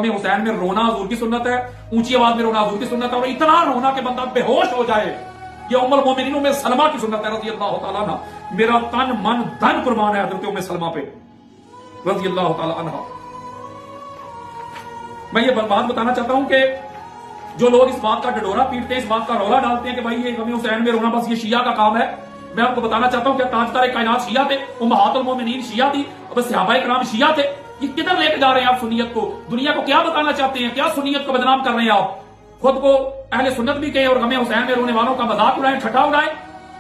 हमें हुसैन में रोना हुजूर की सुन्नत है, ऊंची आवाज में रोना हुजूर की सुन्नत है, और इतना रोना कि बंदा बेहोश हो जाए, ये उम्मुल मोमिनीन उम्मे सलमा की सुन्नत है रज़ी अल्लाह तआला अन्हा। मेरा तन मन धन कुर्बान है हजरत उम्मे सलमा पे रज़ी अल्लाह तआला अन्हा। मैं ये बात बताना चाहता हूं कि जो लोग इस बात का डडोरा पीटते हैं, इस बात का रौला डालते हैं कि भाई ये गम हुसैन में रोना बस ये शिया का काम है, मैं आपको बताना चाहता हूं कि ताजदार कायनात शिया थे, उम्महातुल मोमिनीन शिया थी, अब सहाबाए किराम शिया थे। ये किधर लेके जा रहे हैं आप सुन्नियत को? दुनिया को क्या बताना चाहते हैं? क्या सुन्नियत को बदनाम कर रहे हैं आप? खुद को अहले सुन्नत भी कहें और गम हुसैन में रोने वालों का मजाक उड़ाएं, ठट्ठा उड़ाएं,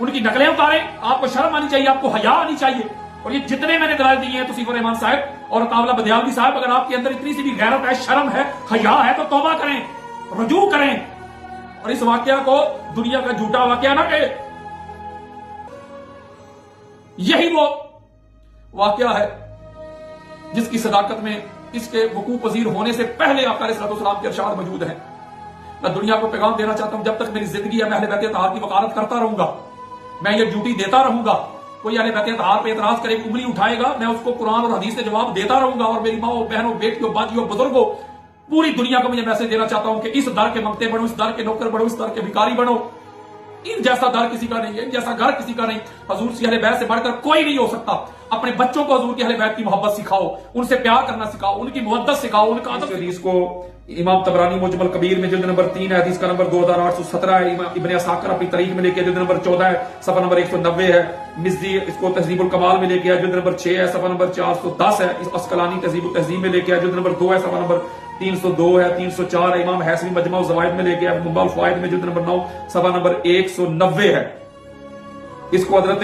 उनकी नकलें उतारें। आपको शर्म आनी चाहिए, आपको हया आनी चाहिए। और ये जितने मैंने दलाल दिए हैं तौसीफ रहमान साहब और अताउल्लाह बदियालवी साहब, अगर आपके अंदर इतनी सी भी गैरत है, शर्म है, हया है, तो तौबा करें, रजू करें और इस वाकया को दुनिया का झूठा वाकया ना कहे। यही वो वाकया है जिसकी सदाकत में इसके वकूअ पजीर होने से पहले आका अलैहिस्सलाम के इरशाद मौजूद है। मैं दुनिया को पैगाम देना चाहता हूं, जब तक मेरी जिंदगी है मैं अहले बैत अतहार की वकालत करता रहूंगा, मैं ये ड्यूटी देता रहूंगा। कोई अहले बैत अतहार पे एतराज करे, उंगली उठाएगा, मैं उसको कुरान और हदीस से जवाब देता रहूंगा। और मेरी माओ, बहनों, बेटियों, बाजियों, बुजुर्गों, पूरी दुनिया को मुझे मैसेज देना चाहता हूं कि इस दर के मंगते बनो, इस दर के नौकर बनो, इस दर के भिखारी बनो। इन जैसा दर किसी का नहीं है, इन जैसा घर किसी का नहीं। हजूर से अहले बैत से बढ़कर कोई नहीं हो सकता। अपने बच्चों को हजूर की अहले बैत की मोहब्बत सिखाओ, उनसे प्यार करना सिखाओ, उनकी मुवद्दत सिखाओ, उनका अदब। हदीस को इमाम तबरानी मुजमल कबीर में जिल्द नंबर 3 है, हदीस का नंबर 2817 है। इब्ने असाकिर अपनी तारीख में लेके जिल्द नंबर 14 है, सफा नंबर 190 है। मिज़्ज़ी इसको तहज़ीबुल कमाल में लेके आया, जिल्द नंबर 6 है, सफा नंबर 410 है। इस अस्कलानी तहज़ीबुल तहज़ीब में लेके आया, जिल्द नंबर 2 है, सफा नंबर 302 है, 304 है। इमाम हैसमी मजमा ज़वाइद में लेके आया, मुंबा फ़वाइद में जिल्द नंबर 9 सफा नंबर 190 है। इसको हजरत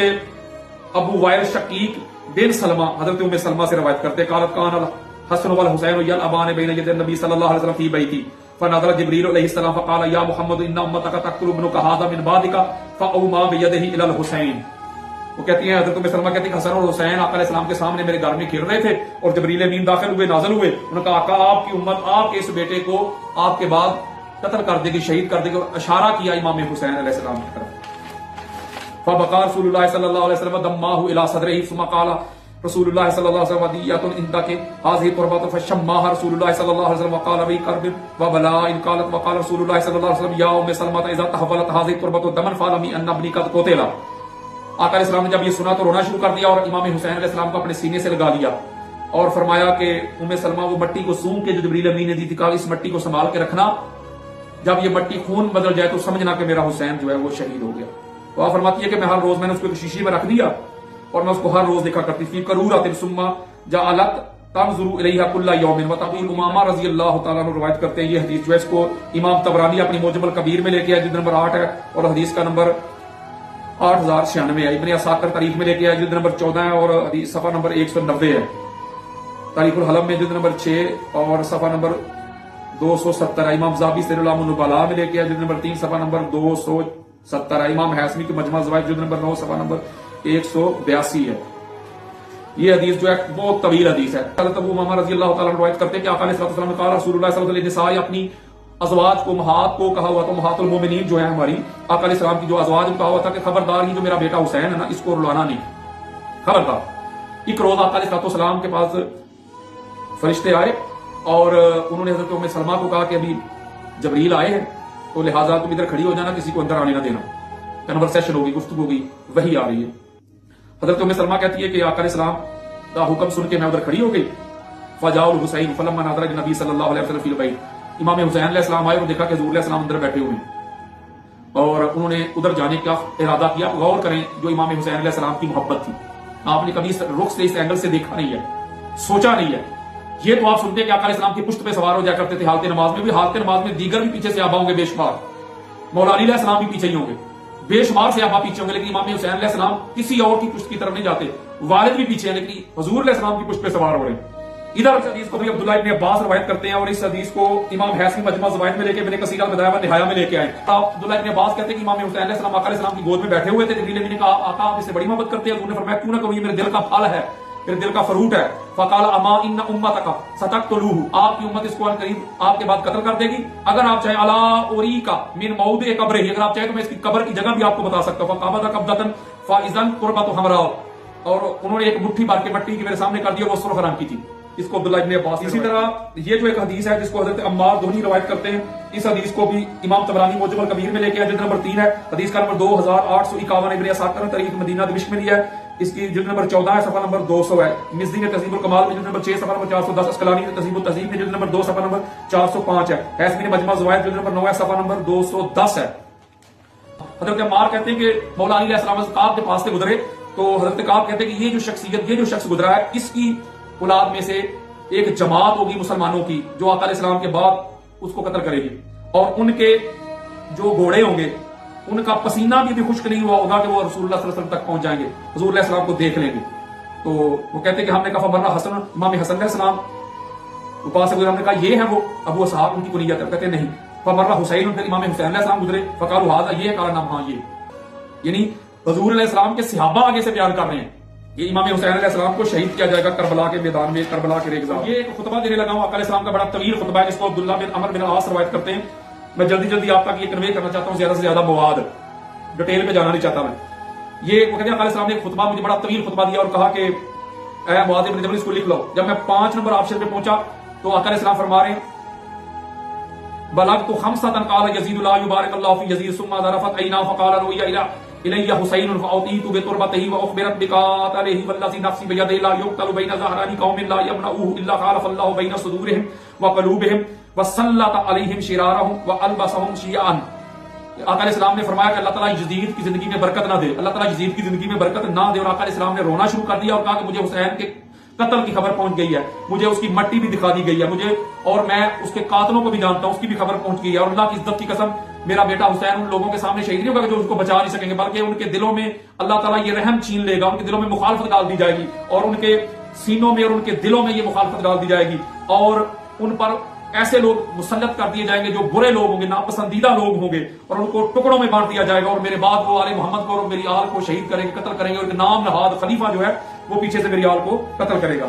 अबू वाइल शकीक बिन सलमा हजरत उम्मे सलमा से रवायत करते, कालत कान हसन वल हुसैन यलअबान बैन यदै नबी सल्लल्लाहु अलैहि वसल्लम फी बैती फनज़र जिब्रील अलैहिस्सलाम फक़ाल या मुहम्मद इन्ना उम्मतक तक़तुलु इब्नुका हाज़ा मिन बादिका फ़अउमा बियदिही इलल हुसैन। वो कहती है, हजरत उम्मे सलमा कहती है, हसन और हुसैन आका अलैहिस्सलाम के सामने मेरे घर में खेल रहे थे और जिब्रील अमीन दाखिल हुए, नाज़िल हुए। उन्होंने कहा, आका आपकी उम्मत आपके इस बेटे को आपके बाद कत्ल कर देगी, शहीद कर देगी, और इशारा किया इमाम हुसैन अलैहिस्सलाम की तरफ। फ़बका रसूलुल्लाह सल्लल्लाहु अलैहि वसल्लम दम्माहु इला सदरिही सुम्मा क़ाला रसूलुल्लाह सल्लल्लाहु अलैहि वसल्लम वदियतुन इंदके हाज़िही तुरबतुन फशम्माहा रसूलुल्लाह सल्लल्लाहु अलैहि वसल्लम क़ाल बी कर्ब व बला इन क़ालत व क़ाल रसूलुल्लाह सल्लल्लाहु अलैहि वसल्लम या उम्मे सलमा इज़ा तहव्वलत हाज़िही तुरबतु दमन फ़अलमी अन्ना इब्नी क़द क़ुतिला। आका अलैहिस्सलाम ने जब ये सुना तो रोना शुरू कर दिया और इमाम हुसैन अलैहिस्सलाम को अपने सीने से लगा लिया और फरमाया कि उम्मे सलमा वो मट्टी को सूंघ के जो जिब्रील अमीन ने दी थी, कहा इस मट्टी को संभाल के रखना, जब ये मट्टी खून बदल जाए तो समझना कि मेरा हुसैन जो है वो शहीद हो गया। तो आप फरमाती है कि मैं हर रोज मैंने उसको शीशी में रख दिया और मैं उसको हर रोज देखा करती थी। करूरतिन सुम्मा जाअलत तंजुरु इलैहा कुल्ला यौमिन व तक़ूल उमामा रज़ियल्लाहु तआला अन्हा रवायत करते हैं। ये हदीस जो है इसको इमाम तबरानी अपनी मुजमल कबीर में लेके आया, जिल्द नंबर 8 है और हदीस का नंबर 8096 है। इब्ने असाकिर तारीख में लेके आया, जिल्द नंबर 14 है और हदीस सफा नंबर 190 है। तारीखुल हलम में जिल्द नंबर 6 और सफा नंबर 270 है। इमाम ज़ाबी सिरुल आम नुबला में लेके आया, जिल्द नंबर 3 सफा नंबर 270 है। इमाम हैसमी की मजमा ज़वाइद जिल्द नंबर 9 सफा नंबर 182 है। ये हदीस जो है बहुत तवील हदीस है। हज़रत अबू उमामा रज़ियल्लाहु तआला रवायत करते हैं कि आका अलैहिस्सलातु वस्सलाम ने कहा रसूलुल्लाह सल्लल्लाहु अलैहि वसल्लम ने अपनी अज़वाज को उम्महात को कहा हुआ था, उम्महातुल मोमिनीन जो है हमारी आका अलैहिस्सलाम की जो अज़वाज को कहा हुआ था कि खबरदार ही जो मेरा बेटा हुसैन है ना, इसको रुलाना नहीं, खबरदार। एक रोज आका अलैहिस्सलातु वस्सलाम के पास फरिश्ते आए और उन्होंने हजरत उम्मे सलमा को कहा कि अभी जबरील आए हैं तो लिहाजा तुम इधर खड़ी हो जाना, किसी को अंदर आने ना देना, कन्वर्सेशन होगी, गुफ्तगू होगी, वही आ रही है। हजरत उम्मे सलमा कहती है कि आका अलैहिस्सलाम का हुक्म सुन के मैं उधर खड़ी हो गई। फजाउल हुसैन फलम्मा नज़रा नबी सल्लल्लाहु अलैहि वसल्लम फिल बैत, इमाम हुसैन अलैहिस्सलाम आए और देखा कि हुजूर अलैहिस्सलाम अंदर बैठे हुए और उन्होंने उधर जाने का इरादा किया। गौर करें, जो इमाम हुसैन अलैहिस्सलाम की मोहब्बत थी, आपने कभी इस रुख से इस एंगल से देखा नहीं है, सोचा नहीं है। ये तो आप सुनते हैं कि आका अलैहिस्सलाम की पुश्त पे सवार हो जाया करते थे हालत नमाज में भी। हालत नमाज में दीगर भी पीछे से आबा होंगे बेशुमार, मौला अली अलैहिस्सलाम भी पीछे ही होंगे, बेशुमार से आबा पीछे होंगे, लेकिन इमाम हुसैन अलैहिस्सलाम किसी और की पुश्त की तरफ नहीं जाते। वालिद भी पीछे हैं लेकिन हुजूर अलैहिस्सलाम की पुश्त पे सवार हो रहे हैं। इधर इस हदीस को भी अब्दुल्लाह इब्न अब्बास रवायत करते हैं और इस हदीस को इमाम हैसमी मजमा ज़वाइद में लेके इब्ने कसीर अल-बदाया व निहाया में लेके आए। अब्दुल्लाह इब्न अब्बास कहते हैं कि इमाम हुसैन अलैहिस्सलाम आका अलैहिस्सलाम की गोद में बैठे हुए थे। जिब्रील अमीन ने कहा, आका आप इससे बड़ी मोहब्बत करते हैं? उन्होंने फरमाया, क्यों ना करूं, ये मेरे दिल का फल है, मेरे दिल का फ्रूट है। फकाल अमा इन्ना उम्मतका सतक्तुलूहु, आपकी उम्मत इसको अनकरीब आपके बाद कत्ल कर देगी। अगर आप चाहे अला उरीका मिन मौदि कब्रिही, अगर आप चाहे तो मैं इसकी कब्र की जगह भी आपको बता सकता हूं। फक़बदा कब्दतन फ़इज़न तुरबतु हमरा, और उन्होंने एक मुट्ठी भर के मट्टी की मेरे सामने कर दी और वो सुर्ख रंग की थी। इसको अब्दुल्लाह इब्न अब्बास। इसी तरह ये जो एक हदीस है जिसको हजरत अम्मार दोहरी रवायत करते हैं, इस हदीस को भी इमाम तबरानी मोजम अल कबीर में लेके आए, जिल्द नंबर 3 है, हदीस का नंबर 2851, इब्न असाकिर तरीक मदीना दिमिश्क में लिया है, इसकी जिल्द नंबर 14 है, सफा नंबर 200 है। मिज़्ज़ी ने तहज़ीबुल कमाल में जिल्द नंबर 6 सफा नंबर 410, अस्कलानी ने तहज़ीबुत तहज़ीब में जिल्द नंबर 2 सफा नंबर 405 है, हैसमी ने मजमा ज़वाइद जिल्द नंबर 9 है, सफा नंबर 210 है। हजरत अम्मार कहते हैं कि मौला अली अलैहिस्सलाम काब के पास से गुजरे, तो हजरत काब कहते हैं कि ये जो शख्स गुजरा है, इसकी औलाद में से एक जमात होगी मुसलमानों की जो आका अलैहिस्सलाम के बाद उसको कत्ल करेगी, और उनके जो घोड़े होंगे उनका पसीना भी खुश्क नहीं हुआ होगा कि वो रसूलुल्लाह सल्लल्लाहु अलैहि वसल्लम तक पहुंच जाएंगे, हुजूर अलैहि सलाम को देख लेंगे। तो वो कहते हैं कि हमने कहा फमर्रा हसन, इमाम हसन अलैहि सलाम पास से गुजरे, हमने कहा ये है वो अबू असहाब, उनकी कुनियत है। कहते नहीं, फमर्रा हुसैन, फिर इमाम हुसैन अलैहि सलाम गुजरे, फकालू हाज़ा, ये है काला नाम, हाँ ये, यानी हुजूर अलैहि सलाम के सहाबा आगे से बयान कर रहे हैं, ये इमाम हुसैन अलैहि सलाम को शहीद किया जाएगा करबला के मैदान में, करबला के रेगिस्तान। ये एक खुतबा देने लगा हूं, आका अलैहि सलाम का बड़ा तवील खुतबा है, जिसको अब्दुल्लाह बिन अमर बिन आस रवायत करते हैं। मैं जल्दी आप तक ये कन्वे करना चाहता हूं, ज्यादा से ज्यादा मवाद, डिटेल पे जाना नहीं चाहता मैं। ये वो कहते हैं आका अलैहि सलाम ने खुतबा, मुझे बड़ा तवील खुतबा दिया और कहा कि ऐ मुआज़ इब्न जबल, इसको लिख लो। जब मैं 5 नंबर ऑप्शन पे पहुंचा तो आका अलैहि सलाम फरमा रहे हैं, बलगतु खमसतन क़ाल यज़ीद ला युबारिकल्लाहु फी यज़ीद सुम्मा ज़रफ़त ऐना फ़क़ाल रुइया इलैया हुसैन फ़अतीतु बितुरबतिही व उख़बिरत बिक़ातलिही वल्लज़ी नफ़्सी बियदिही ला युक़तलु बैन ज़हरानी क़ौमिन ला यमनऊहु इल्ला ख़ालफ़ल्लाहु बैन सुदूरिहिम व क़लूबिहिम व सल्लत अलैहिम शिरारहुम व अलबसहुम शियाअन। आका अलैहिस्सलाम ने फरमाया कि अल्लाह ताला यज़ीद की जिंदगी में बरकत ना दे, अल्लाह ताला यज़ीद की जिंदगी में बरकत ना दे। और आका अलैहिस्सलाम ने रोना शुरू कर दिया और कहा कि मुझे हुसैन के कत्ल की खबर पहुंच गई है, मुझे उसकी मट्टी भी दिखा दी गई है, मुझे, और मैं उसके कातलों को भी जानता हूं, उसकी भी खबर पहुंच गई है, और अल्लाह की इज्जत की कसम मेरा बेटा हुसैन उन लोगों के सामने शहीद नहीं होगा जो उसको बचा नहीं सकेंगे, बल्कि उनके दिलों में अल्लाह ताला ये रहम छीन लेगा, उनके दिलों में मुखालफत डाल दी जाएगी, और उनके सीनों में और उनके दिलों में ये मुखालफत डाल दी जाएगी, और उन पर ऐसे लोग मुसल्लत कर दिए जाएंगे जो बुरे लोग होंगे, नापसंदीदा लोग होंगे, और उनको टुकड़ों में बांट दिया जाएगा, और मेरे बाद वो आले मोहम्मद को और मेरी आल को शहीद करेंगे, कत्ल करेंगे, और नाम नहाद खलीफा जो है वो पीछे से मेरी आल को कत्ल करेगा।